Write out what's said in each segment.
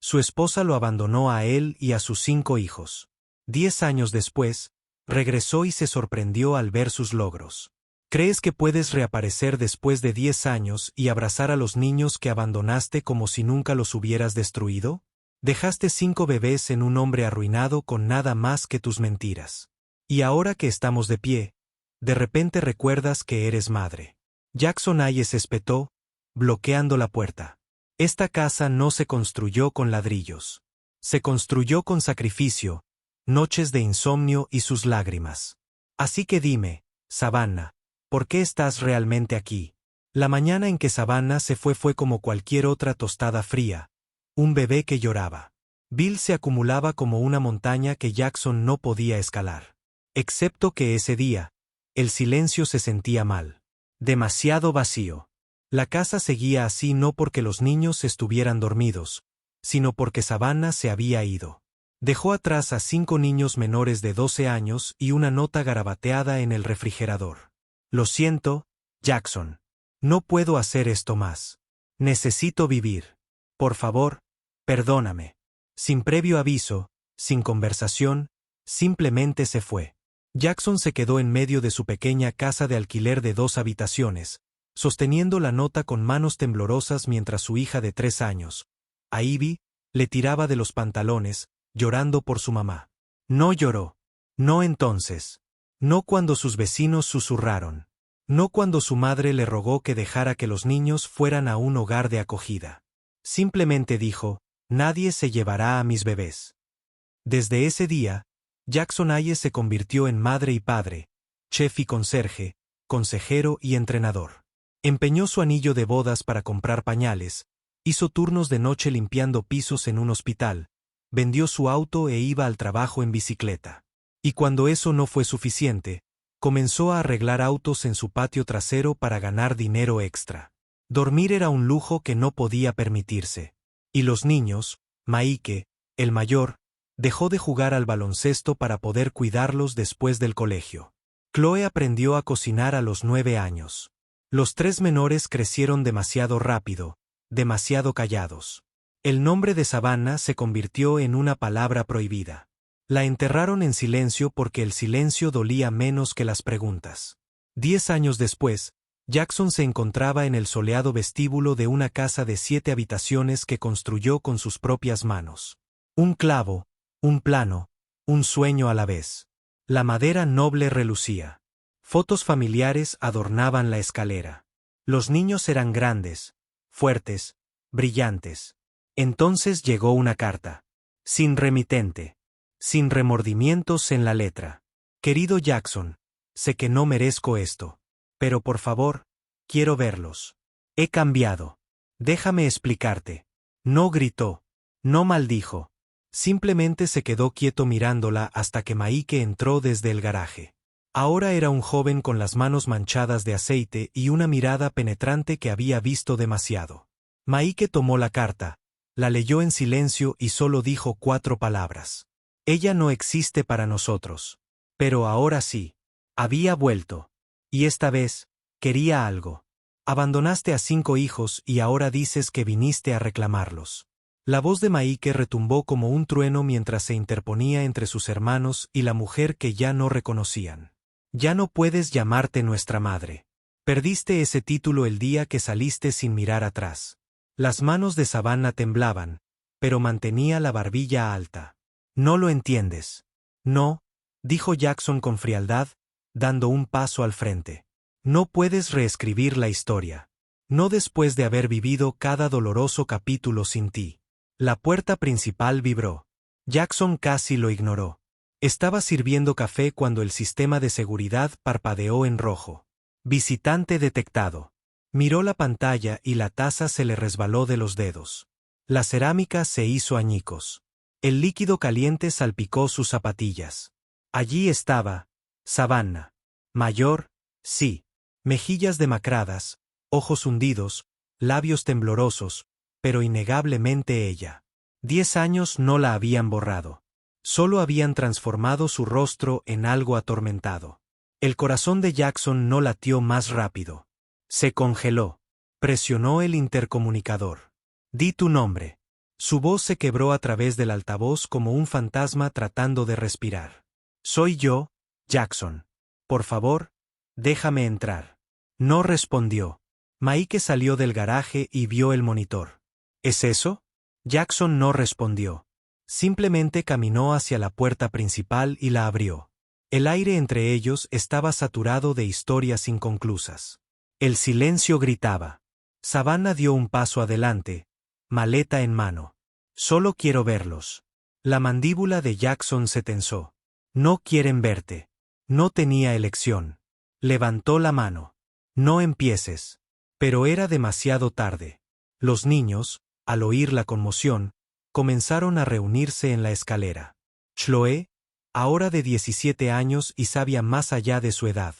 Su esposa lo abandonó a él y a sus 5 hijos. 10 años después, regresó y se sorprendió al ver sus logros. ¿Crees que puedes reaparecer después de 10 años y abrazar a los niños que abandonaste como si nunca los hubieras destruido? Dejaste 5 bebés en un hombre arruinado con nada más que tus mentiras. Y ahora que estamos de pie, de repente recuerdas que eres madre. Jackson Hayes espetó, bloqueando la puerta. Esta casa no se construyó con ladrillos. Se construyó con sacrificio, noches de insomnio y sus lágrimas. Así que dime, Savannah, ¿por qué estás realmente aquí? La mañana en que Savannah se fue como cualquier otra tostada fría, un bebé que lloraba. Bill se acumulaba como una montaña que Jackson no podía escalar. Excepto que ese día, el silencio se sentía mal. Demasiado vacío. La casa seguía así no porque los niños estuvieran dormidos, sino porque Savannah se había ido. Dejó atrás a 5 niños menores de 12 años y una nota garabateada en el refrigerador. Lo siento, Jackson. No puedo hacer esto más. Necesito vivir. Por favor, perdóname. Sin previo aviso, sin conversación, simplemente se fue. Jackson se quedó en medio de su pequeña casa de alquiler de 2 habitaciones, sosteniendo la nota con manos temblorosas mientras su hija de 3 años, Ivy, le tiraba de los pantalones, llorando por su mamá. No lloró. No entonces. No cuando sus vecinos susurraron. No cuando su madre le rogó que dejara que los niños fueran a un hogar de acogida. Simplemente dijo, nadie se llevará a mis bebés. Desde ese día, Jackson Hayes se convirtió en madre y padre, chef y conserje, consejero y entrenador. Empeñó su anillo de bodas para comprar pañales, hizo turnos de noche limpiando pisos en un hospital, vendió su auto e iba al trabajo en bicicleta. Y cuando eso no fue suficiente, comenzó a arreglar autos en su patio trasero para ganar dinero extra. Dormir era un lujo que no podía permitirse. Y los niños, Mike, el mayor, dejó de jugar al baloncesto para poder cuidarlos después del colegio. Chloe aprendió a cocinar a los 9 años. Los 3 menores crecieron demasiado rápido, demasiado callados. El nombre de Savannah se convirtió en una palabra prohibida. La enterraron en silencio porque el silencio dolía menos que las preguntas. 10 años después, Jackson se encontraba en el soleado vestíbulo de una casa de 7 habitaciones que construyó con sus propias manos. Un clavo, un plano, un sueño a la vez. La madera noble relucía. Fotos familiares adornaban la escalera. Los niños eran grandes, fuertes, brillantes. Entonces llegó una carta. Sin remitente. Sin remordimientos en la letra. Querido Jackson, sé que no merezco esto. Pero por favor, quiero verlos. He cambiado. Déjame explicarte. No gritó. No maldijo. Simplemente se quedó quieto mirándola hasta que Mike entró desde el garaje. Ahora era un joven con las manos manchadas de aceite y una mirada penetrante que había visto demasiado. Mike tomó la carta, la leyó en silencio y solo dijo 4 palabras. Ella no existe para nosotros. Pero ahora sí. Había vuelto. Y esta vez, quería algo. Abandonaste a 5 hijos y ahora dices que viniste a reclamarlos. La voz de Mike retumbó como un trueno mientras se interponía entre sus hermanos y la mujer que ya no reconocían. Ya no puedes llamarte nuestra madre. Perdiste ese título el día que saliste sin mirar atrás. Las manos de Savannah temblaban, pero mantenía la barbilla alta. No lo entiendes. No, dijo Jackson con frialdad, dando un paso al frente. No puedes reescribir la historia. No después de haber vivido cada doloroso capítulo sin ti. La puerta principal vibró. Jackson casi lo ignoró. Estaba sirviendo café cuando el sistema de seguridad parpadeó en rojo. Visitante detectado. Miró la pantalla y la taza se le resbaló de los dedos. La cerámica se hizo añicos. El líquido caliente salpicó sus zapatillas. Allí estaba, Savannah. Mayor, sí. Mejillas demacradas, ojos hundidos, labios temblorosos, pero innegablemente ella. 10 años no la habían borrado. Solo habían transformado su rostro en algo atormentado. El corazón de Jackson no latió más rápido. Se congeló. Presionó el intercomunicador. Di tu nombre. Su voz se quebró a través del altavoz como un fantasma tratando de respirar. Soy yo, Jackson. Por favor, déjame entrar. No respondió. Mike salió del garaje y vio el monitor. ¿Es eso? Jackson no respondió. Simplemente caminó hacia la puerta principal y la abrió. El aire entre ellos estaba saturado de historias inconclusas. El silencio gritaba. Savannah dio un paso adelante, maleta en mano. Solo quiero verlos. La mandíbula de Jackson se tensó. No quieren verte. No tenía elección. Levantó la mano. No empieces. Pero era demasiado tarde. Los niños, al oír la conmoción, comenzaron a reunirse en la escalera. Chloe, ahora de 17 años y sabia más allá de su edad,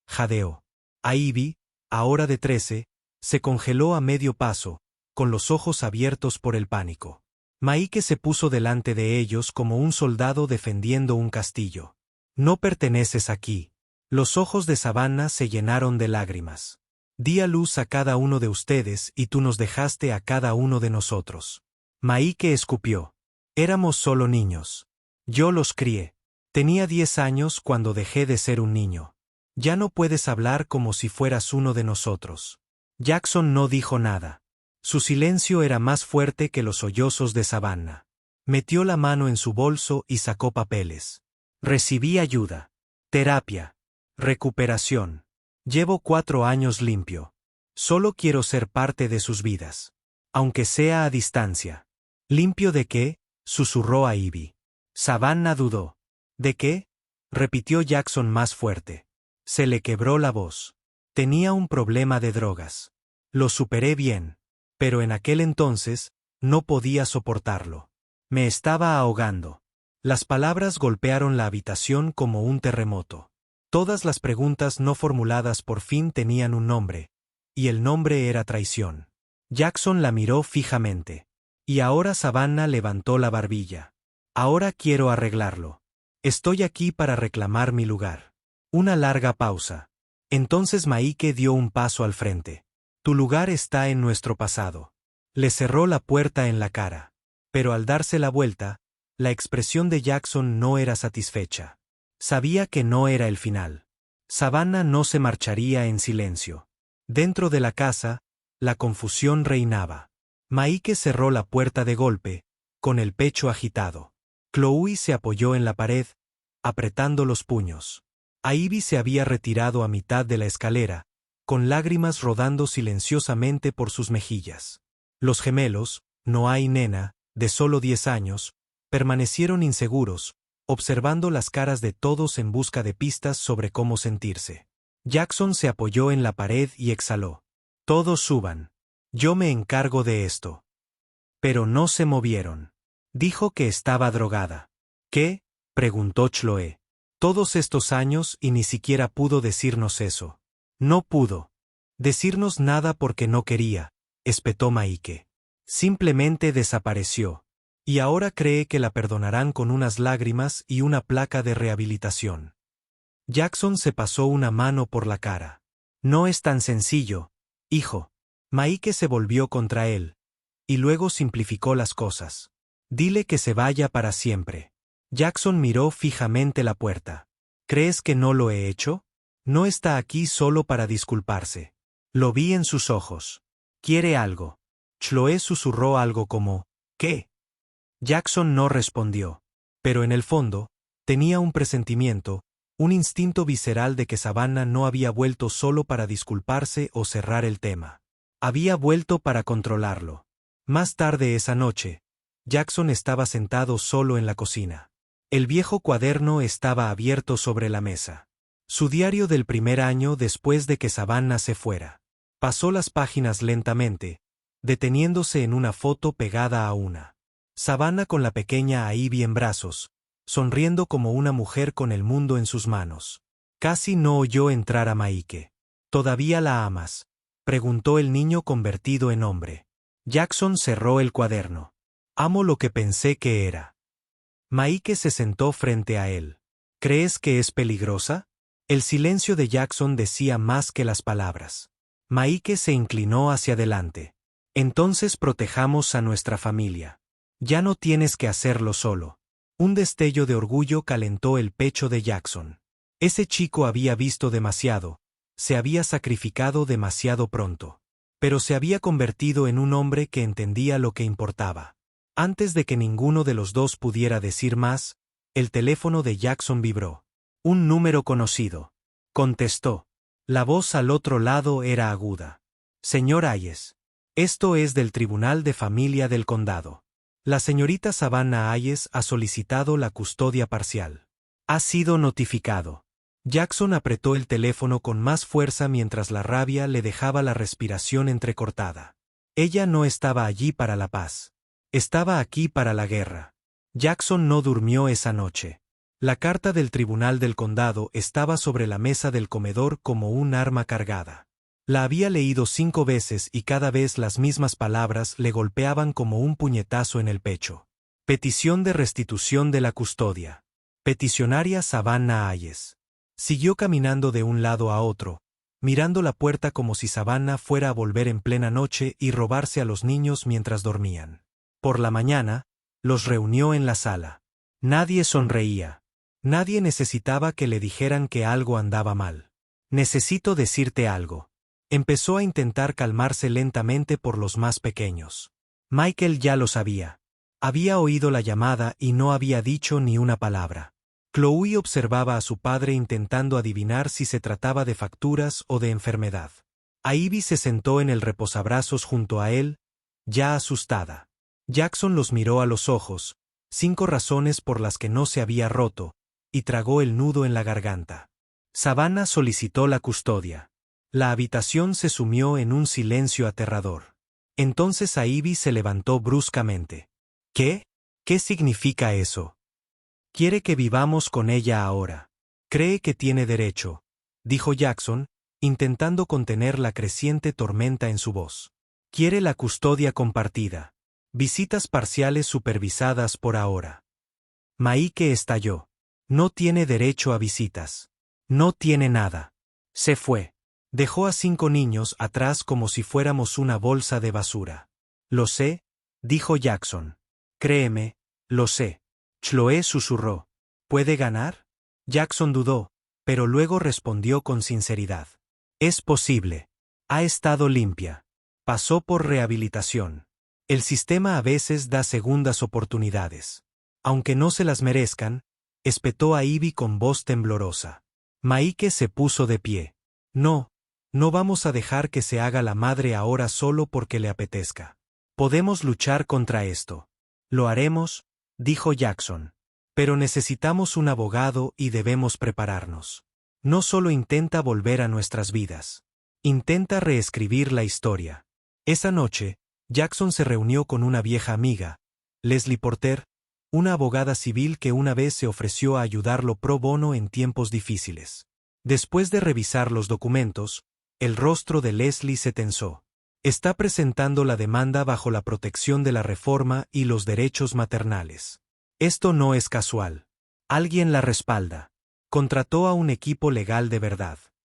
jadeó. A Ivy, ahora de 13, se congeló a medio paso, con los ojos abiertos por el pánico. Mike se puso delante de ellos como un soldado defendiendo un castillo. No perteneces aquí. Los ojos de Savannah se llenaron de lágrimas. Di a luz a cada uno de ustedes y tú nos dejaste a cada uno de nosotros. Mike escupió. Éramos solo niños. Yo los crié. Tenía 10 años cuando dejé de ser un niño. Ya no puedes hablar como si fueras uno de nosotros. Jackson no dijo nada. Su silencio era más fuerte que los sollozos de Savannah. Metió la mano en su bolso y sacó papeles. Recibí ayuda. Terapia. Recuperación. Llevo 4 años limpio. Solo quiero ser parte de sus vidas. Aunque sea a distancia. ¿Limpio de qué? Susurró a Ivy. Savannah dudó. ¿De qué? Repitió Jackson más fuerte. Se le quebró la voz. Tenía un problema de drogas. Lo superé bien. Pero en aquel entonces, no podía soportarlo. Me estaba ahogando. Las palabras golpearon la habitación como un terremoto. Todas las preguntas no formuladas por fin tenían un nombre, y el nombre era traición. Jackson la miró fijamente. Y ahora Savannah levantó la barbilla. Ahora quiero arreglarlo. Estoy aquí para reclamar mi lugar. Una larga pausa. Entonces Mike dio un paso al frente. Tu lugar está en nuestro pasado. Le cerró la puerta en la cara. Pero al darse la vuelta, la expresión de Jackson no era satisfecha. Sabía que no era el final. Savannah no se marcharía en silencio. Dentro de la casa, la confusión reinaba. Mike cerró la puerta de golpe, con el pecho agitado. Chloe se apoyó en la pared, apretando los puños. Ivy se había retirado a mitad de la escalera, con lágrimas rodando silenciosamente por sus mejillas. Los gemelos, Noah y Nena, de solo 10 años, permanecieron inseguros, observando las caras de todos en busca de pistas sobre cómo sentirse. Jackson se apoyó en la pared y exhaló. Todos suban. Yo me encargo de esto. Pero no se movieron. Dijo que estaba drogada. ¿Qué? Preguntó Chloe. Todos estos años y ni siquiera pudo decirnos eso. No pudo decirnos nada porque no quería, espetó Mike. Simplemente desapareció. Y ahora cree que la perdonarán con unas lágrimas y una placa de rehabilitación. Jackson se pasó una mano por la cara. No es tan sencillo, hijo. Mike se volvió contra él. Y luego simplificó las cosas. Dile que se vaya para siempre. Jackson miró fijamente la puerta. ¿Crees que no lo he hecho? No está aquí solo para disculparse. Lo vi en sus ojos. ¿Quiere algo? Chloe susurró algo como, ¿qué? Jackson no respondió. Pero en el fondo, tenía un presentimiento, un instinto visceral de que Savannah no había vuelto solo para disculparse o cerrar el tema. Había vuelto para controlarlo. Más tarde esa noche, Jackson estaba sentado solo en la cocina. El viejo cuaderno estaba abierto sobre la mesa. Su diario del primer año después de que Savannah se fuera. Pasó las páginas lentamente, deteniéndose en una foto pegada a una. Savannah con la pequeña Ivy en brazos, sonriendo como una mujer con el mundo en sus manos. Casi no oyó entrar a Mike. ¿Todavía la amas?, preguntó el niño convertido en hombre. Jackson cerró el cuaderno. Amo lo que pensé que era. Mike se sentó frente a él. ¿Crees que es peligrosa? El silencio de Jackson decía más que las palabras. Mike se inclinó hacia adelante. Entonces protejamos a nuestra familia. Ya no tienes que hacerlo solo. Un destello de orgullo calentó el pecho de Jackson. Ese chico había visto demasiado, se había sacrificado demasiado pronto. Pero se había convertido en un hombre que entendía lo que importaba. Antes de que ninguno de los dos pudiera decir más, el teléfono de Jackson vibró. Un número conocido. Contestó. La voz al otro lado era aguda. Señor Hayes. Esto es del Tribunal de Familia del Condado. La señorita Savannah Hayes ha solicitado la custodia parcial. Ha sido notificado. Jackson apretó el teléfono con más fuerza mientras la rabia le dejaba la respiración entrecortada. Ella no estaba allí para la paz. Estaba aquí para la guerra. Jackson no durmió esa noche. La carta del Tribunal del Condado estaba sobre la mesa del comedor como un arma cargada. La había leído 5 veces y cada vez las mismas palabras le golpeaban como un puñetazo en el pecho. Petición de restitución de la custodia. Peticionaria Savannah Hayes. Siguió caminando de un lado a otro, mirando la puerta como si Savannah fuera a volver en plena noche y robarse a los niños mientras dormían. Por la mañana, los reunió en la sala. Nadie sonreía. Nadie necesitaba que le dijeran que algo andaba mal. Necesito decirte algo. Empezó a intentar calmarse lentamente por los más pequeños. Michael ya lo sabía. Había oído la llamada y no había dicho ni una palabra. Chloe observaba a su padre intentando adivinar si se trataba de facturas o de enfermedad. Ivy se sentó en el reposabrazos junto a él, ya asustada. Jackson los miró a los ojos, 5 razones por las que no se había roto, y tragó el nudo en la garganta. Savannah solicitó la custodia. La habitación se sumió en un silencio aterrador. Entonces Ivy se levantó bruscamente. ¿Qué? ¿Qué significa eso? Quiere que vivamos con ella ahora. Cree que tiene derecho, dijo Jackson, intentando contener la creciente tormenta en su voz. Quiere la custodia compartida. Visitas parciales supervisadas por ahora. Maike estalló. No tiene derecho a visitas. No tiene nada. Se fue. Dejó a 5 niños atrás como si fuéramos una bolsa de basura. Lo sé, dijo Jackson. Créeme, lo sé. Chloe susurró. ¿Puede ganar? Jackson dudó, pero luego respondió con sinceridad. Es posible. Ha estado limpia. Pasó por rehabilitación. El sistema a veces da segundas oportunidades. Aunque no se las merezcan, espetó a Ivy con voz temblorosa. Maike se puso de pie. No vamos a dejar que se haga la madre ahora solo porque le apetezca. Podemos luchar contra esto. Lo haremos, dijo Jackson. Pero necesitamos un abogado y debemos prepararnos. No solo intenta volver a nuestras vidas. Intenta reescribir la historia. Esa noche, Jackson se reunió con una vieja amiga, Leslie Porter, una abogada civil que una vez se ofreció a ayudarlo pro bono en tiempos difíciles. Después de revisar los documentos, el rostro de Leslie se tensó. Está presentando la demanda bajo la protección de la reforma y los derechos maternales. Esto no es casual. Alguien la respalda. Contrató a un equipo legal de verdad.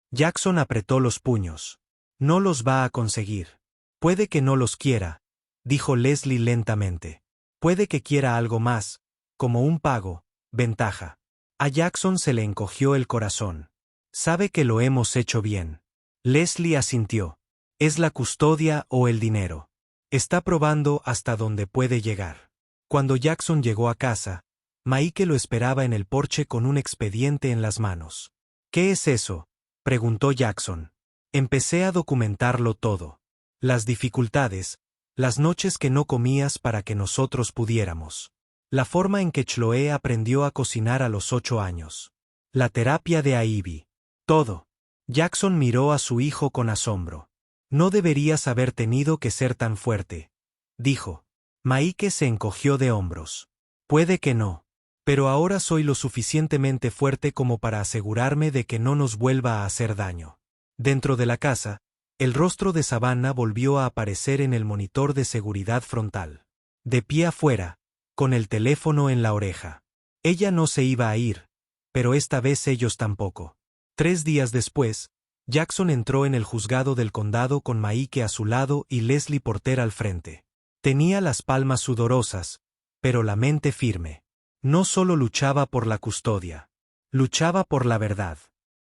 Jackson apretó los puños. No los va a conseguir. Puede que no los quiera, dijo Leslie lentamente. Puede que quiera algo más, como un pago, ventaja. A Jackson se le encogió el corazón. Sabe que lo hemos hecho bien. Leslie asintió. Es la custodia o el dinero. Está probando hasta dónde puede llegar. Cuando Jackson llegó a casa, Maike lo esperaba en el porche con un expediente en las manos. ¿Qué es eso?, preguntó Jackson. Empecé a documentarlo todo. Las dificultades, las noches que no comías para que nosotros pudiéramos. La forma en que Chloe aprendió a cocinar a los 8 años. La terapia de Ivy. Todo. Jackson miró a su hijo con asombro. No deberías haber tenido que ser tan fuerte, dijo. Maike se encogió de hombros. Puede que no. Pero ahora soy lo suficientemente fuerte como para asegurarme de que no nos vuelva a hacer daño. Dentro de la casa, el rostro de Savannah volvió a aparecer en el monitor de seguridad frontal. De pie afuera, con el teléfono en la oreja. Ella no se iba a ir, pero esta vez ellos tampoco. 3 días después, Jackson entró en el juzgado del condado con Maike a su lado y Leslie Porter al frente. Tenía las palmas sudorosas, pero la mente firme. No solo luchaba por la custodia. Luchaba por la verdad.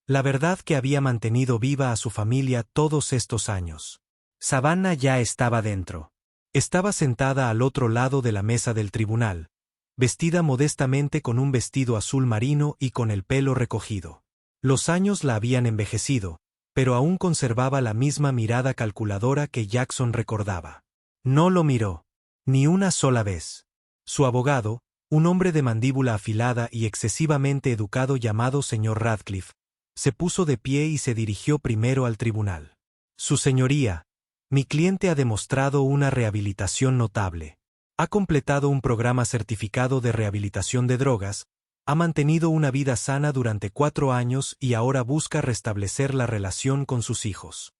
La verdad que había mantenido viva a su familia todos estos años. Savannah ya estaba dentro. Estaba sentada al otro lado de la mesa del tribunal, vestida modestamente con un vestido azul marino y con el pelo recogido. Los años la habían envejecido, pero aún conservaba la misma mirada calculadora que Jackson recordaba. No lo miró. Ni una sola vez. Su abogado, un hombre de mandíbula afilada y excesivamente educado llamado señor Radcliffe, se puso de pie y se dirigió primero al tribunal. Su señoría, mi cliente ha demostrado una rehabilitación notable. Ha completado un programa certificado de rehabilitación de drogas, ha mantenido una vida sana durante 4 años y ahora busca restablecer la relación con sus hijos.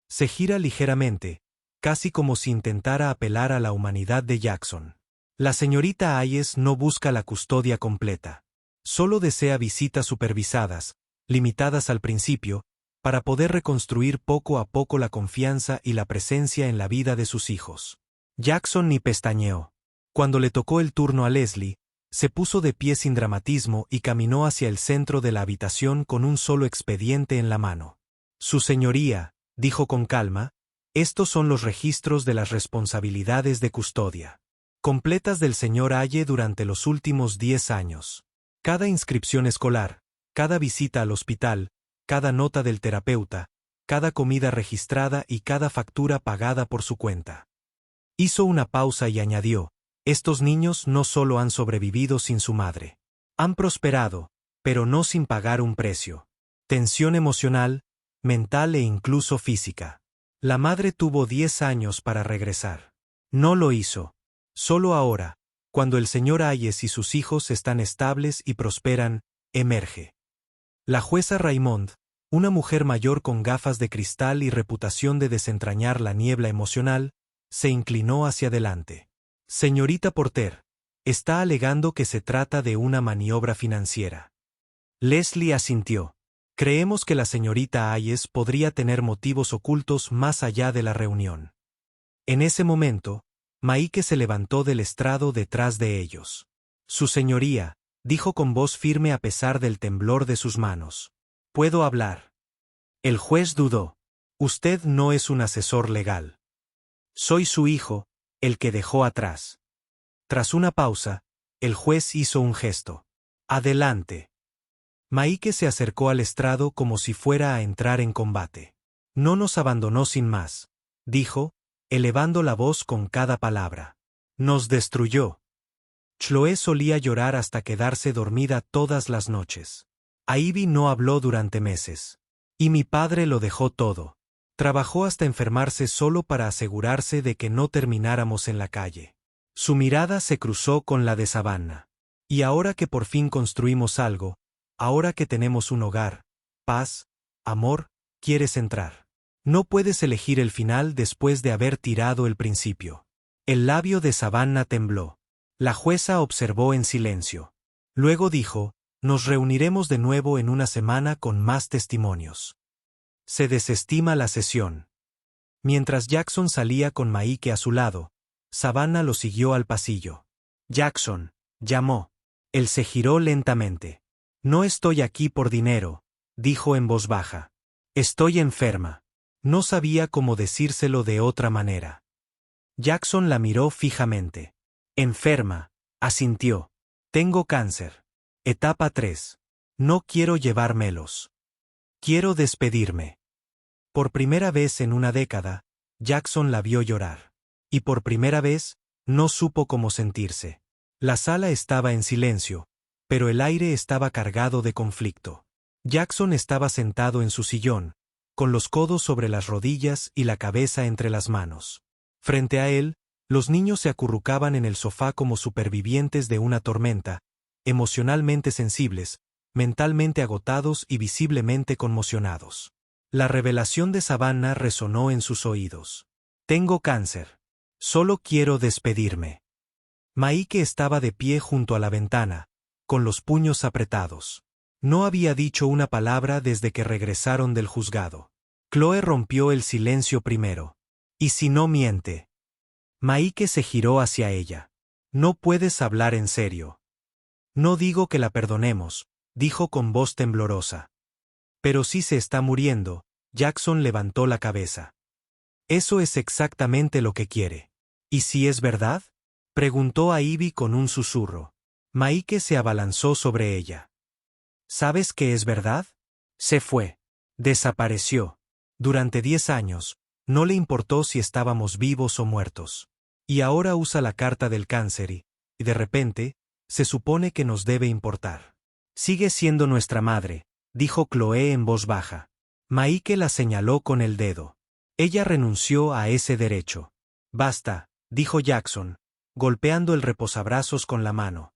Se gira ligeramente, casi como si intentara apelar a la humanidad de Jackson. La señorita Hayes no busca la custodia completa. Solo desea visitas supervisadas, limitadas al principio, para poder reconstruir poco a poco la confianza y la presencia en la vida de sus hijos. Jackson ni pestañeó. Cuando le tocó el turno a Leslie, se puso de pie sin dramatismo y caminó hacia el centro de la habitación con un solo expediente en la mano. Su señoría, dijo con calma, estos son los registros de las responsabilidades de custodia completas del señor Aye durante los últimos 10 años. Cada inscripción escolar, cada visita al hospital, cada nota del terapeuta, cada comida registrada y cada factura pagada por su cuenta. Hizo una pausa y añadió, estos niños no solo han sobrevivido sin su madre. Han prosperado, pero no sin pagar un precio. Tensión emocional, mental e incluso física. La madre tuvo 10 años para regresar. No lo hizo. Solo ahora, cuando el señor Hayes y sus hijos están estables y prosperan, emerge. La jueza Raymond, una mujer mayor con gafas de cristal y reputación de desentrañar la niebla emocional, se inclinó hacia adelante. Señorita Porter, está alegando que se trata de una maniobra financiera. Leslie asintió. Creemos que la señorita Hayes podría tener motivos ocultos más allá de la reunión. En ese momento, Maike se levantó del estrado detrás de ellos. Su señoría, dijo con voz firme a pesar del temblor de sus manos. ¿Puedo hablar? El juez dudó. Usted no es un asesor legal. Soy su hijo, el que dejó atrás. Tras una pausa, el juez hizo un gesto. Adelante. Maike se acercó al estrado como si fuera a entrar en combate. No nos abandonó sin más, dijo, elevando la voz con cada palabra. Nos destruyó. Chloé solía llorar hasta quedarse dormida todas las noches. Ivy no habló durante meses. Y mi padre lo dejó todo. Trabajó hasta enfermarse solo para asegurarse de que no termináramos en la calle. Su mirada se cruzó con la de Savannah. Y ahora que por fin construimos algo, ahora que tenemos un hogar, paz, amor, ¿quieres entrar? No puedes elegir el final después de haber tirado el principio. El labio de Savannah tembló. La jueza observó en silencio. Luego dijo, nos reuniremos de nuevo en una semana con más testimonios. Se desestima la sesión. Mientras Jackson salía con Maike a su lado, Savannah lo siguió al pasillo. Jackson, llamó. Él se giró lentamente. No estoy aquí por dinero, dijo en voz baja. Estoy enferma. No sabía cómo decírselo de otra manera. Jackson la miró fijamente. Enferma, asintió. Tengo cáncer. Etapa 3. No quiero llevármelos. Quiero despedirme. Por primera vez en una década, Jackson la vio llorar. Y por primera vez, no supo cómo sentirse. La sala estaba en silencio, pero el aire estaba cargado de conflicto. Jackson estaba sentado en su sillón, con los codos sobre las rodillas y la cabeza entre las manos. Frente a él, los niños se acurrucaban en el sofá como supervivientes de una tormenta, emocionalmente sensibles, mentalmente agotados y visiblemente conmocionados. La revelación de Savannah resonó en sus oídos. Tengo cáncer. Solo quiero despedirme. Maike estaba de pie junto a la ventana, con los puños apretados. No había dicho una palabra desde que regresaron del juzgado. Chloe rompió el silencio primero. ¿Y si no miente? Maike se giró hacia ella. No puedes hablar en serio. No digo que la perdonemos, dijo con voz temblorosa. Pero si se está muriendo, Jackson levantó la cabeza. Eso es exactamente lo que quiere. ¿Y si es verdad? Preguntó a Ivy con un susurro. Maike se abalanzó sobre ella. ¿Sabes que es verdad? Se fue. Desapareció. Durante 10 años, no le importó si estábamos vivos o muertos. Y ahora usa la carta del cáncer y, de repente, se supone que nos debe importar. Sigue siendo nuestra madre, dijo Chloe en voz baja. Maike la señaló con el dedo. Ella renunció a ese derecho. Basta, dijo Jackson, golpeando el reposabrazos con la mano.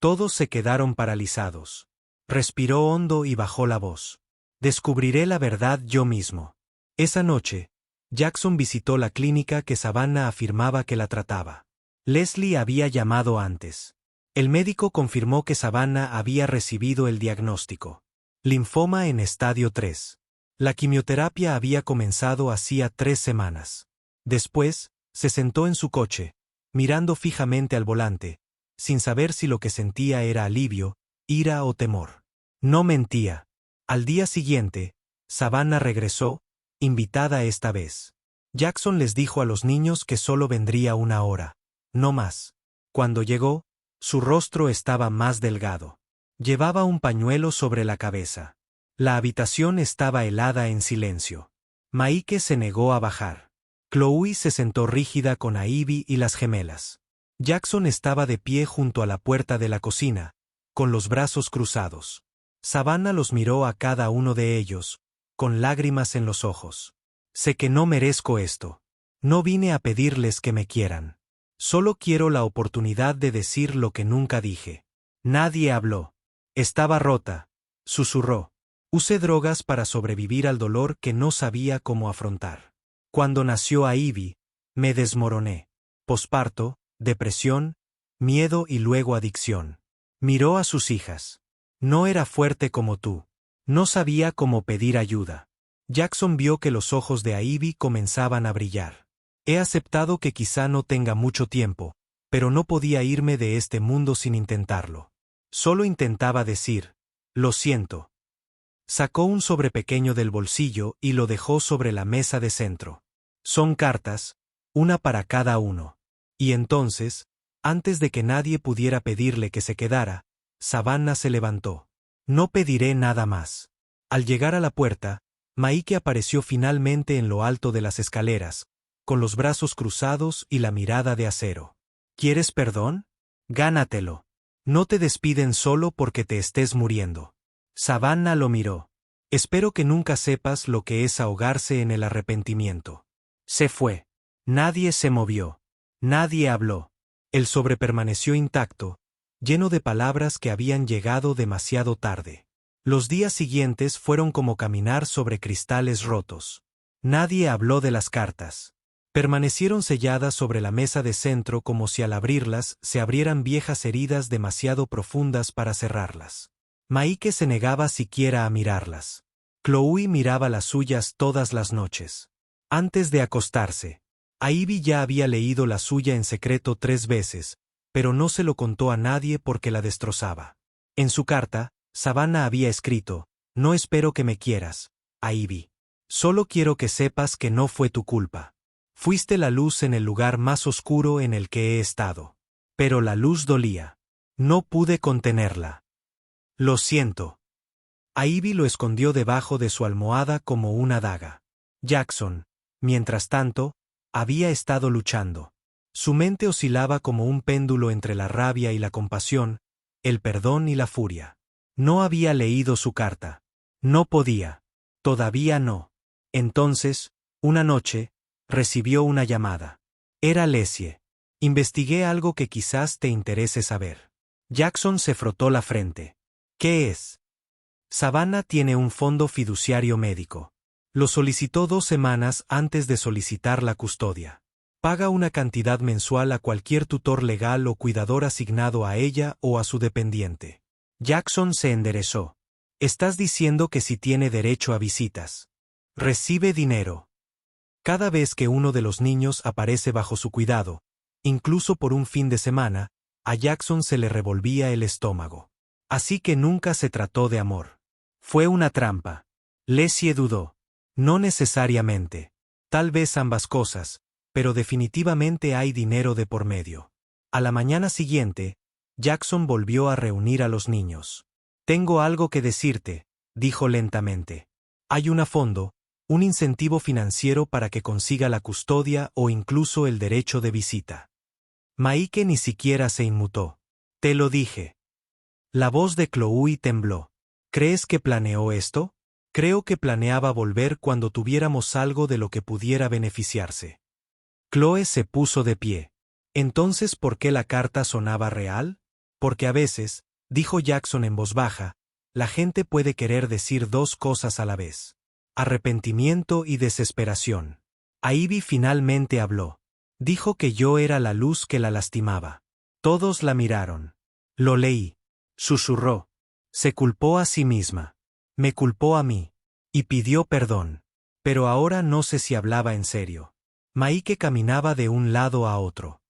Todos se quedaron paralizados. Respiró hondo y bajó la voz. Descubriré la verdad yo mismo. Esa noche, Jackson visitó la clínica que Savannah afirmaba que la trataba. Leslie había llamado antes. El médico confirmó que Savannah había recibido el diagnóstico. Linfoma en estadio 3. La quimioterapia había comenzado hacía 3 semanas. Después, se sentó en su coche, mirando fijamente al volante, sin saber si lo que sentía era alivio, ira o temor. No mentía. Al día siguiente, Savannah regresó, invitada esta vez. Jackson les dijo a los niños que solo vendría 1 hora, no más. Cuando llegó, su rostro estaba más delgado. Llevaba un pañuelo sobre la cabeza. La habitación estaba helada en silencio. Maike se negó a bajar. Chloe se sentó rígida con Ivy y las gemelas. Jackson estaba de pie junto a la puerta de la cocina, con los brazos cruzados. Savannah los miró a cada uno de ellos, con lágrimas en los ojos. Sé que no merezco esto. No vine a pedirles que me quieran. Solo quiero la oportunidad de decir lo que nunca dije. Nadie habló. Estaba rota, susurró. Usé drogas para sobrevivir al dolor que no sabía cómo afrontar. Cuando nació Ivy, me desmoroné. Posparto, depresión, miedo y luego adicción. Miró a sus hijas. No era fuerte como tú. No sabía cómo pedir ayuda. Jackson vio que los ojos de Ivy comenzaban a brillar. He aceptado que quizá no tenga mucho tiempo, pero no podía irme de este mundo sin intentarlo. Solo intentaba decir, lo siento. Sacó un sobre pequeño del bolsillo y lo dejó sobre la mesa de centro. Son cartas, una para cada uno. Y entonces, antes de que nadie pudiera pedirle que se quedara, Savannah se levantó. No pediré nada más. Al llegar a la puerta, Maike apareció finalmente en lo alto de las escaleras, con los brazos cruzados y la mirada de acero. ¿Quieres perdón? Gánatelo. No te despiden solo porque te estés muriendo. Savannah lo miró. Espero que nunca sepas lo que es ahogarse en el arrepentimiento. Se fue. Nadie se movió. Nadie habló. El sobre permaneció intacto, lleno de palabras que habían llegado demasiado tarde. Los días siguientes fueron como caminar sobre cristales rotos. Nadie habló de las cartas. Permanecieron selladas sobre la mesa de centro como si al abrirlas se abrieran viejas heridas demasiado profundas para cerrarlas. Maike se negaba siquiera a mirarlas. Chloe miraba las suyas todas las noches. Antes de acostarse, Ivy ya había leído la suya en secreto 3 veces, pero no se lo contó a nadie porque la destrozaba. En su carta, Savannah había escrito, no espero que me quieras, Ivy. Solo quiero que sepas que no fue tu culpa. Fuiste la luz en el lugar más oscuro en el que he estado. Pero la luz dolía. No pude contenerla. Lo siento. Ivy lo escondió debajo de su almohada como una daga. Jackson, mientras tanto, había estado luchando. Su mente oscilaba como un péndulo entre la rabia y la compasión, el perdón y la furia. No había leído su carta. No podía. Todavía no. Entonces, una noche, recibió una llamada. Era Leslie. Investigué algo que quizás te interese saber. Jackson se frotó la frente. ¿Qué es? Savannah tiene un fondo fiduciario médico. Lo solicitó 2 semanas antes de solicitar la custodia. Paga una cantidad mensual a cualquier tutor legal o cuidador asignado a ella o a su dependiente. Jackson se enderezó. Estás diciendo que si tiene derecho a visitas. Recibe dinero. Cada vez que uno de los niños aparece bajo su cuidado, Incluso por un fin de semana, a Jackson se le revolvía el estómago. Así que nunca se trató de amor. Fue una trampa. Leslie dudó. No necesariamente. Tal vez ambas cosas, pero definitivamente hay dinero de por medio. A la mañana siguiente, Jackson volvió a reunir a los niños. Tengo algo que decirte, dijo lentamente. Hay un fondo, un incentivo financiero para que consiga la custodia o incluso el derecho de visita. Mike ni siquiera se inmutó. Te lo dije. La voz de Chloe tembló. ¿Crees que planeó esto? Creo que planeaba volver cuando tuviéramos algo de lo que pudiera beneficiarse. Chloe se puso de pie. Entonces, ¿por qué la carta sonaba real? Porque a veces, dijo Jackson en voz baja, la gente puede querer decir dos cosas a la vez. Arrepentimiento y desesperación. Ivy finalmente habló. Dijo que yo era la luz que la lastimaba. Todos la miraron. Lo leí. Susurró. Se culpó a sí misma. Me culpó a mí. Y pidió perdón. Pero ahora no sé si hablaba en serio. Mike caminaba de un lado a otro.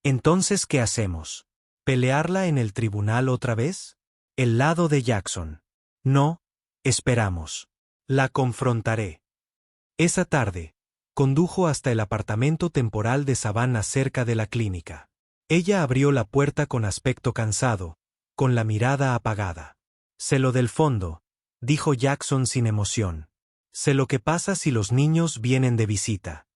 Entonces, ¿qué hacemos? ¿Pelearla en el tribunal otra vez? El lado de Jackson. No, esperamos. La confrontaré. Esa tarde, condujo hasta el apartamento temporal de Savannah cerca de la clínica. Ella abrió la puerta con aspecto cansado, con la mirada apagada. Sé lo del fondo, dijo Jackson sin emoción. Sé lo que pasa si los niños vienen de visita.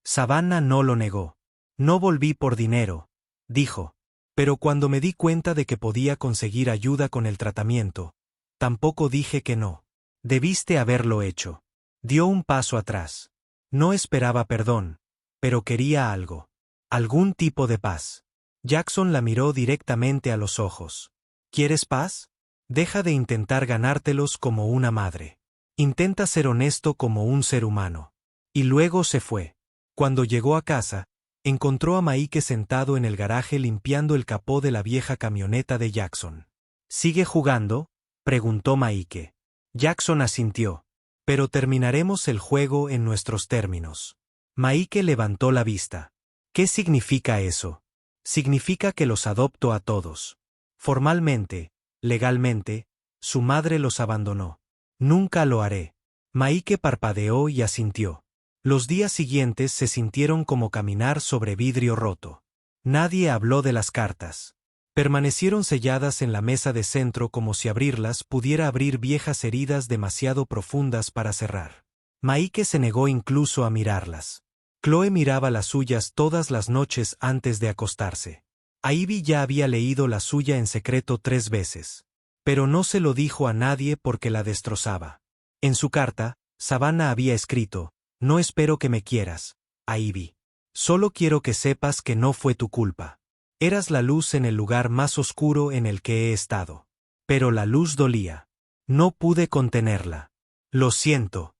Savannah no lo negó. No volví por dinero, dijo. Pero cuando me di cuenta de que podía conseguir ayuda con el tratamiento, tampoco dije que no. Debiste haberlo hecho. Dio un paso atrás. No esperaba perdón, pero quería algo. Algún tipo de paz. Jackson la miró directamente a los ojos. ¿Quieres paz? Deja de intentar ganártelos como una madre. Intenta ser honesto como un ser humano. Y luego se fue. Cuando llegó a casa, encontró a Mike sentado en el garaje limpiando el capó de la vieja camioneta de Jackson. ¿Sigue jugando?, preguntó Mike. Jackson asintió. Pero terminaremos el juego en nuestros términos. Mike levantó la vista. ¿Qué significa eso? Significa que los adopto a todos. Formalmente, legalmente, su madre los abandonó. Nunca lo haré. Mike parpadeó y asintió. Los días siguientes se sintieron como caminar sobre vidrio roto. Nadie habló de las cartas. Permanecieron selladas en la mesa de centro como si abrirlas pudiera abrir viejas heridas demasiado profundas para cerrar. Mike se negó incluso a mirarlas. Chloe miraba las suyas todas las noches antes de acostarse. Ivy ya había leído la suya en secreto 3 veces. Pero no se lo dijo a nadie porque la destrozaba. En su carta, Savannah había escrito: no espero que me quieras, Ivy. Solo quiero que sepas que no fue tu culpa. Eras la luz en el lugar más oscuro en el que he estado. Pero la luz dolía. No pude contenerla. Lo siento.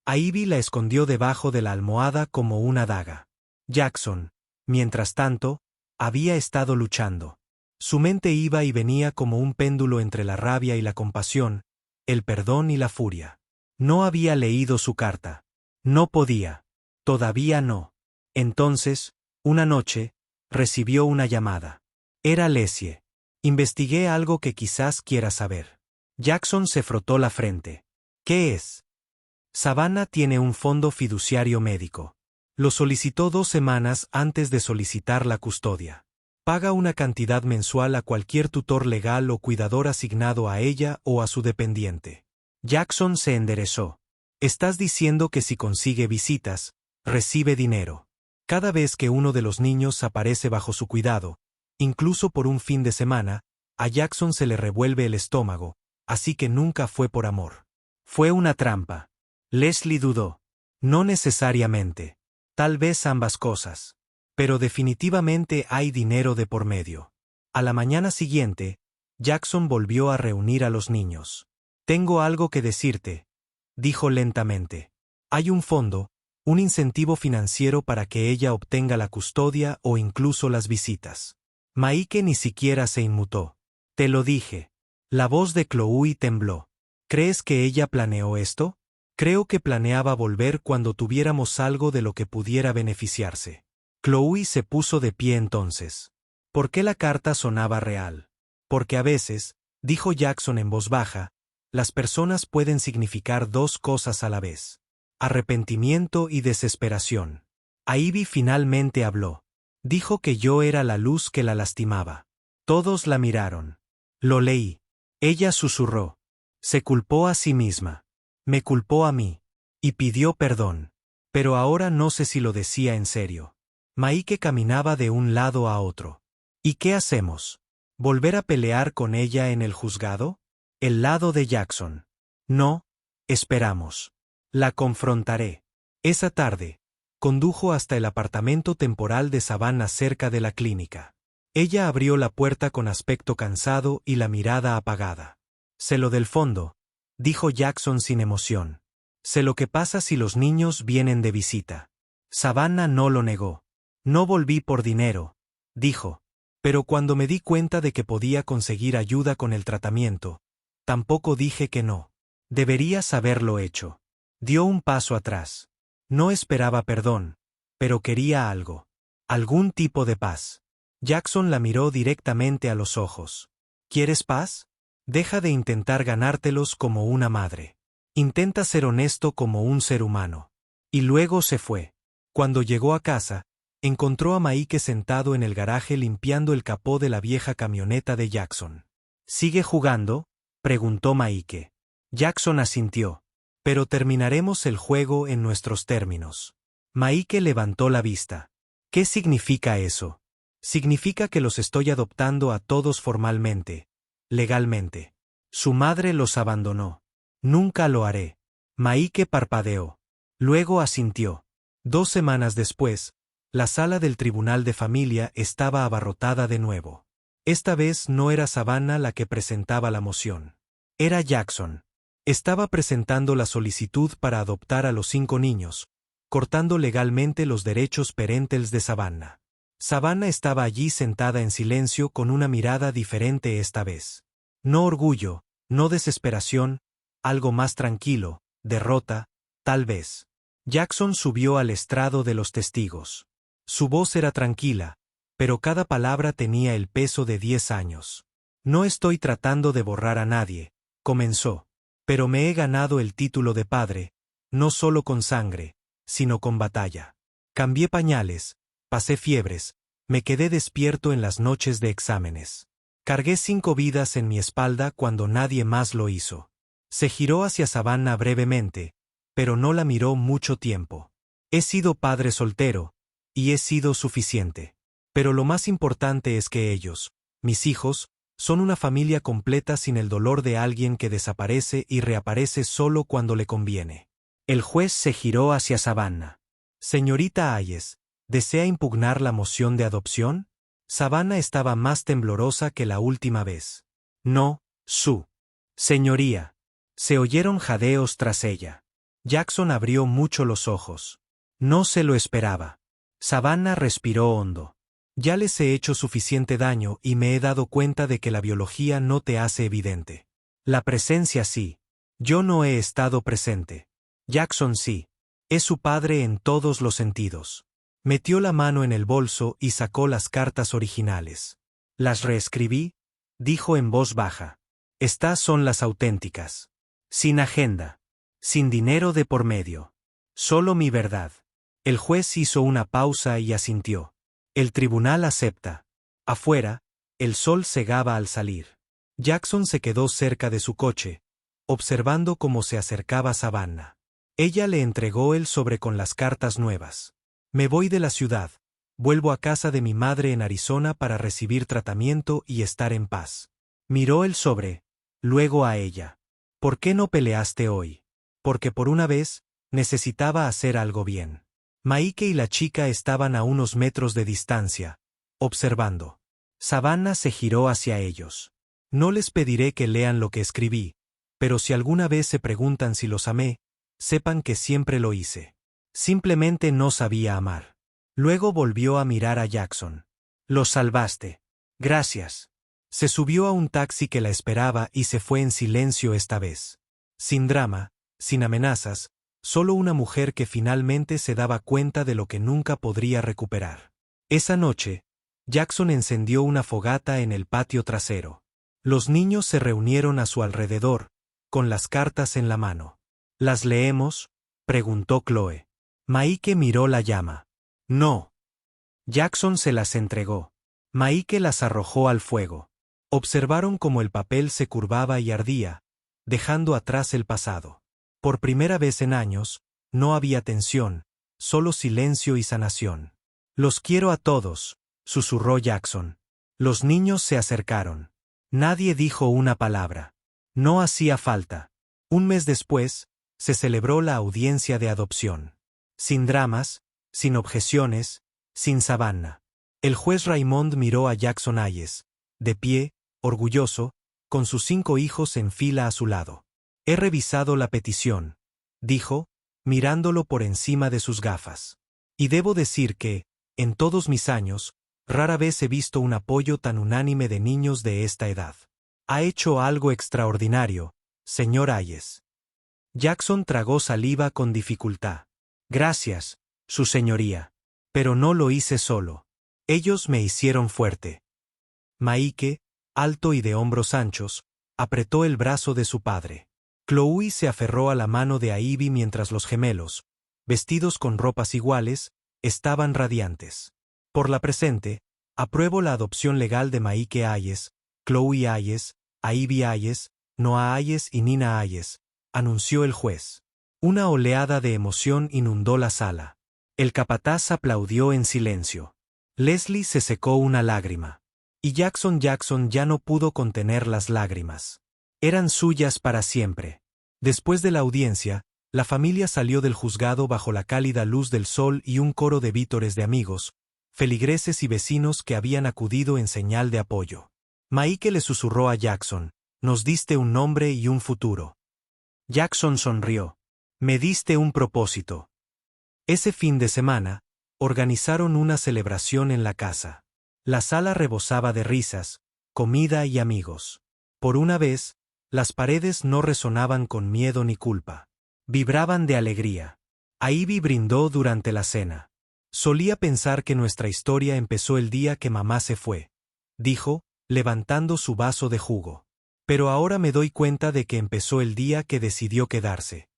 Ivy la escondió debajo de la almohada como una daga. Jackson, mientras tanto, había estado luchando. Su mente iba y venía como un péndulo entre la rabia y la compasión, el perdón y la furia. No había leído su carta. No podía. Todavía no. Entonces, una noche, recibió una llamada. Era Leslie. Investigué algo que quizás quieras saber. Jackson se frotó la frente. ¿Qué es? Savannah tiene un fondo fiduciario médico. Lo solicitó 2 semanas antes de solicitar la custodia. Paga una cantidad mensual a cualquier tutor legal o cuidador asignado a ella o a su dependiente. Jackson se enderezó. Estás diciendo que si consigue visitas, recibe dinero. Cada vez que uno de los niños aparece bajo su cuidado, incluso por un fin de semana, a Jackson se le revuelve el estómago, así que nunca fue por amor. Fue una trampa. Leslie dudó. No necesariamente. Tal vez ambas cosas. Pero definitivamente hay dinero de por medio. A la mañana siguiente, Jackson volvió a reunir a los niños. Tengo algo que decirte, dijo lentamente. Hay un fondo, un incentivo financiero para que ella obtenga la custodia o incluso las visitas. Mike ni siquiera se inmutó. Te lo dije. La voz de Chloe tembló. ¿Crees que ella planeó esto? Creo que planeaba volver cuando tuviéramos algo de lo que pudiera beneficiarse. Chloe se puso de pie entonces. ¿Por qué la carta sonaba real? Porque a veces, dijo Jackson en voz baja, las personas pueden significar dos cosas a la vez: arrepentimiento y desesperación. Ivy finalmente habló. Dijo que yo era la luz que la lastimaba. Todos la miraron. Lo leí. Ella susurró. Se culpó a sí misma. Me culpó a mí. Y pidió perdón. Pero ahora no sé si lo decía en serio. Mike caminaba de un lado a otro. ¿Y qué hacemos? ¿Volver a pelear con ella en el juzgado? El lado de Jackson. No, esperamos. La confrontaré. Esa tarde, condujo hasta el apartamento temporal de Savannah cerca de la clínica. Ella abrió la puerta con aspecto cansado y la mirada apagada. Sé lo del fondo, dijo Jackson sin emoción. Sé lo que pasa si los niños vienen de visita. Savannah no lo negó. No volví por dinero, dijo. Pero cuando me di cuenta de que podía conseguir ayuda con el tratamiento, tampoco dije que no. Deberías haberlo hecho. Dio un paso atrás. No esperaba perdón, pero quería algo. Algún tipo de paz. Jackson la miró directamente a los ojos. ¿Quieres paz? Deja de intentar ganártelos como una madre. Intenta ser honesto como un ser humano. Y luego se fue. Cuando llegó a casa, encontró a Mike sentado en el garaje limpiando el capó de la vieja camioneta de Jackson. ¿Sigue jugando?, preguntó Mike. Jackson asintió. Pero terminaremos el juego en nuestros términos. Mike levantó la vista. ¿Qué significa eso? Significa que los estoy adoptando a todos formalmente, legalmente. Su madre los abandonó. Nunca lo haré. Mike parpadeó. Luego asintió. 2 semanas después, la sala del tribunal de familia estaba abarrotada de nuevo. Esta vez no era Savannah la que presentaba la moción. Era Jackson. Estaba presentando la solicitud para adoptar a los 5 niños, cortando legalmente los derechos parentales de Savannah. Savannah estaba allí sentada en silencio con una mirada diferente esta vez. No orgullo, no desesperación, algo más tranquilo, derrota, tal vez. Jackson subió al estrado de los testigos. Su voz era tranquila, pero cada palabra tenía el peso de 10 años. No estoy tratando de borrar a nadie, comenzó. Pero me he ganado el título de padre, no solo con sangre, sino con batalla. Cambié pañales, pasé fiebres, me quedé despierto en las noches de exámenes. Cargué 5 vidas en mi espalda cuando nadie más lo hizo. Se giró hacia Savannah brevemente, pero no la miró mucho tiempo. He sido padre soltero, y he sido suficiente. Pero lo más importante es que ellos, mis hijos, son una familia completa sin el dolor de alguien que desaparece y reaparece solo cuando le conviene. El juez se giró hacia Savannah. Señorita Hayes, ¿desea impugnar la moción de adopción? Savannah estaba más temblorosa que la última vez. No, su señoría. Se oyeron jadeos tras ella. Jackson abrió mucho los ojos. No se lo esperaba. Savannah respiró hondo. Ya les he hecho suficiente daño y me he dado cuenta de que la biología no te hace evidente. La presencia sí. Yo no he estado presente. Jackson sí. Es su padre en todos los sentidos. Metió la mano en el bolso y sacó las cartas originales. Las reescribí, dijo en voz baja. Estas son las auténticas. Sin agenda. Sin dinero de por medio. Solo mi verdad. El juez hizo una pausa y asintió. El tribunal acepta. Afuera, el sol cegaba al salir. Jackson se quedó cerca de su coche, observando cómo se acercaba Savannah. Ella le entregó el sobre con las cartas nuevas. Me voy de la ciudad. Vuelvo a casa de mi madre en Arizona para recibir tratamiento y estar en paz. Miró el sobre, luego a ella. ¿Por qué no peleaste hoy? Porque por una vez, necesitaba hacer algo bien. Mike y la chica estaban a unos metros de distancia, observando. Savannah se giró hacia ellos. No les pediré que lean lo que escribí, pero si alguna vez se preguntan si los amé, sepan que siempre lo hice. Simplemente no sabía amar. Luego volvió a mirar a Jackson. Los salvaste. Gracias. Se subió a un taxi que la esperaba y se fue en silencio esta vez. Sin drama, sin amenazas, solo una mujer que finalmente se daba cuenta de lo que nunca podría recuperar. Esa noche, Jackson encendió una fogata en el patio trasero. Los niños se reunieron a su alrededor, con las cartas en la mano. ¿Las leemos?, preguntó Chloe. Maike miró la llama. No. Jackson se las entregó. Maike las arrojó al fuego. Observaron cómo el papel se curvaba y ardía, dejando atrás el pasado. Por primera vez en años, no había tensión, solo silencio y sanación. Los quiero a todos, susurró Jackson. Los niños se acercaron. Nadie dijo una palabra. No hacía falta. Un mes después, se celebró la audiencia de adopción. Sin dramas, sin objeciones, sin sabana. El juez Raymond miró a Jackson Hayes, de pie, orgulloso, con sus 5 hijos en fila a su lado. He revisado la petición, dijo, mirándolo por encima de sus gafas. Y debo decir que, en todos mis años, rara vez he visto un apoyo tan unánime de niños de esta edad. Ha hecho algo extraordinario, señor Hayes. Jackson tragó saliva con dificultad. Gracias, su señoría. Pero no lo hice solo. Ellos me hicieron fuerte. Maike, alto y de hombros anchos, apretó el brazo de su padre. Chloe se aferró a la mano de Ivy mientras los gemelos, vestidos con ropas iguales, estaban radiantes. Por la presente, apruebo la adopción legal de Maike Hayes, Chloe Hayes, Ivy Hayes, Noah Hayes y Nina Hayes, anunció el juez. Una oleada de emoción inundó la sala. El capataz aplaudió en silencio. Leslie se secó una lágrima. Y Jackson ya no pudo contener las lágrimas. Eran suyas para siempre. Después de la audiencia, la familia salió del juzgado bajo la cálida luz del sol y un coro de vítores de amigos, feligreses y vecinos que habían acudido en señal de apoyo. Maike le susurró a Jackson, «Nos diste un nombre y un futuro». Jackson sonrió. «Me diste un propósito». Ese fin de semana, organizaron una celebración en la casa. La sala rebosaba de risas, comida y amigos. Por una vez, las paredes no resonaban con miedo ni culpa. Vibraban de alegría. Ivy brindó durante la cena. Solía pensar que nuestra historia empezó el día que mamá se fue, dijo, levantando su vaso de jugo. Pero ahora me doy cuenta de que empezó el día que decidió quedarse.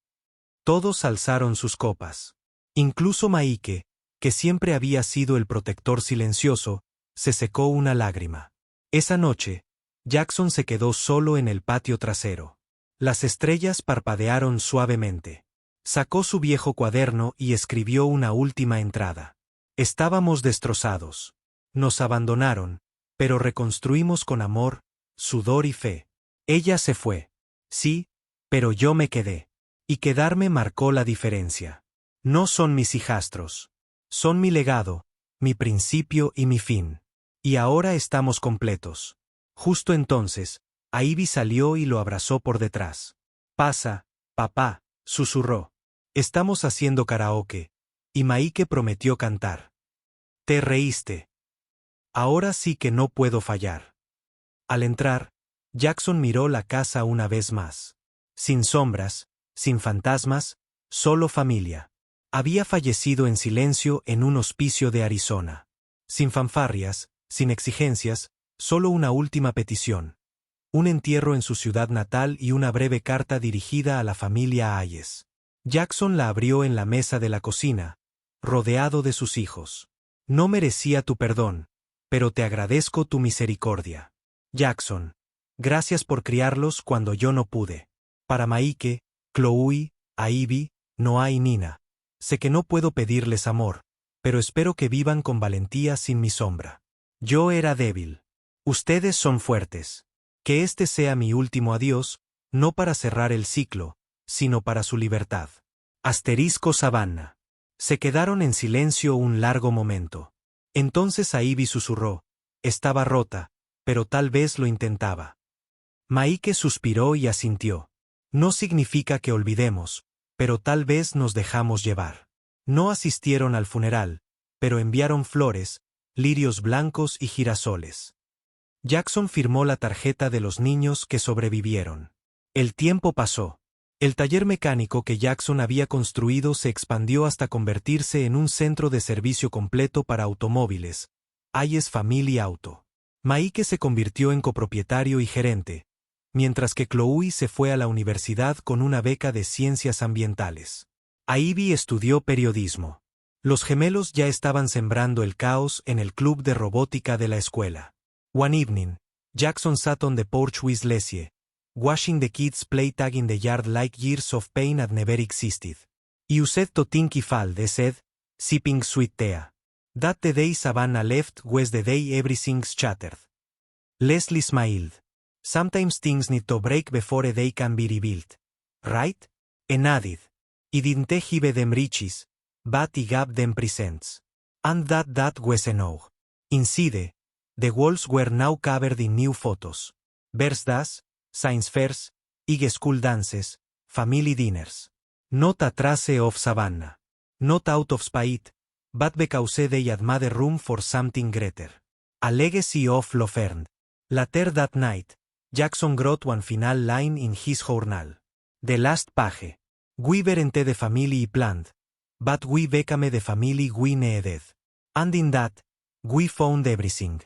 Todos alzaron sus copas. Incluso Maike, que siempre había sido el protector silencioso, se secó una lágrima. Esa noche, Jackson se quedó solo en el patio trasero. Las estrellas parpadearon suavemente. Sacó su viejo cuaderno y escribió una última entrada. Estábamos destrozados. Nos abandonaron, pero reconstruimos con amor, sudor y fe. Ella se fue. Sí, pero yo me quedé. Y quedarme marcó la diferencia. No son mis hijastros. Son mi legado, mi principio y mi fin. Y ahora estamos completos. Justo entonces, Ivy salió y lo abrazó por detrás. Pasa, papá, susurró. Estamos haciendo karaoke. Y Maike prometió cantar. Te reíste. Ahora sí que no puedo fallar. Al entrar, Jackson miró la casa una vez más. Sin sombras, sin fantasmas, solo familia. Había fallecido en silencio en un hospicio de Arizona. Sin fanfarrias, sin exigencias, solo una última petición. Un entierro en su ciudad natal y una breve carta dirigida a la familia Hayes. Jackson la abrió en la mesa de la cocina, rodeado de sus hijos. No merecía tu perdón, pero te agradezco tu misericordia. Jackson, gracias por criarlos cuando yo no pude. Para Maike, Chloe, Ivy, Noah y Nina. Sé que no puedo pedirles amor, pero espero que vivan con valentía sin mi sombra. Yo era débil. Ustedes son fuertes. Que este sea mi último adiós, no para cerrar el ciclo, sino para su libertad. Asterisco Savannah. Se quedaron en silencio un largo momento. Entonces Ivy susurró. Estaba rota, pero tal vez lo intentaba. Maike suspiró y asintió. No significa que olvidemos, pero tal vez nos dejamos llevar. No asistieron al funeral, pero enviaron flores, lirios blancos y girasoles. Jackson firmó la tarjeta de los niños que sobrevivieron. El tiempo pasó. El taller mecánico que Jackson había construido se expandió hasta convertirse en un centro de servicio completo para automóviles, Hayes Family Auto. Mike se convirtió en copropietario y gerente, mientras que Chloe se fue a la universidad con una beca de ciencias ambientales. Ivy estudió periodismo. Los gemelos ya estaban sembrando el caos en el club de robótica de la escuela. One evening, Jackson sat on the porch with Leslie, watching the kids play tag in the yard like years of pain had never existed. Used to think if all they said, sipping sweet tea. That the day Savannah left was the day everything's shattered. Leslie smiled. Sometimes things need to break before a day can be rebuilt. Right? And added. I didn't give them riches, but I gave them presents. And that was enough. Inside, the walls were now covered in new photos. Birthdays, science fairs, high school dances, family dinners. Not a trace of Savannah. Not out of spite, but because they had made room for something greater. A legacy of love earned. Later that night, Jackson wrote one final line in his journal. The last page. We weren't the family I planned, but we became the family we needed. And in that, we found everything.